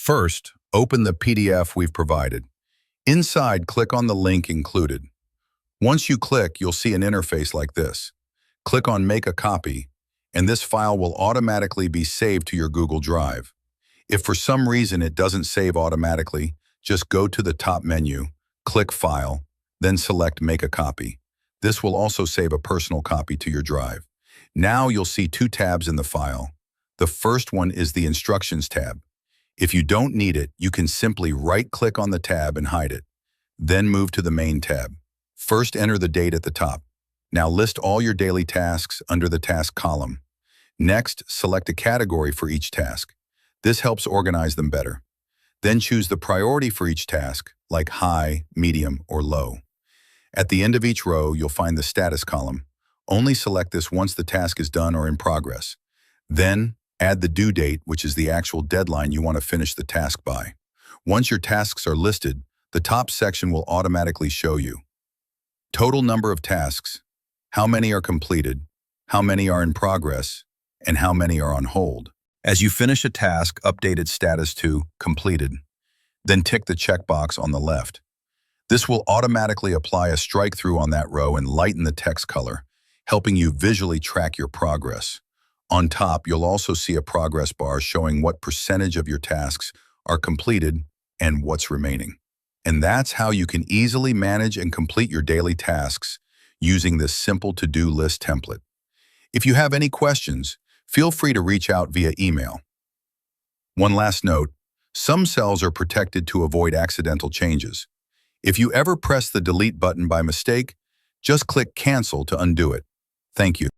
First, open the PDF we've provided. Inside, click on the link included. Once you click, you'll see an interface like this. Click on Make a Copy, and this file will automatically be saved to your Google Drive. If for some reason it doesn't save automatically, just go to the top menu, click File, then select Make a Copy. This will also save a personal copy to your drive. Now you'll see two tabs in the file. The first one is the Instructions tab. If you don't need it, you can simply right-click on the tab and hide it. Then move to the Main tab. First, enter the date at the top. Now list all your daily tasks under the Task column. Next, select a category for each task. This helps organize them better. Then choose the priority for each task, like high, medium, or low. At the end of each row, you'll find the Status column. Only select this once the task is done or in progress. Then, add the due date, which is the actual deadline you want to finish the task by. Once your tasks are listed, the top section will automatically show you total number of tasks, how many are completed, how many are in progress, and how many are on hold. As you finish a task, update its status to completed. Then tick the checkbox on the left. This will automatically apply a strike-through on that row and lighten the text color, helping you visually track your progress. On top, you'll also see a progress bar showing what percentage of your tasks are completed and what's remaining. And that's how you can easily manage and complete your daily tasks using this simple to-do list template. If you have any questions, feel free to reach out via email. One last note, some cells are protected to avoid accidental changes. If you ever press the delete button by mistake, just click Cancel to undo it. Thank you.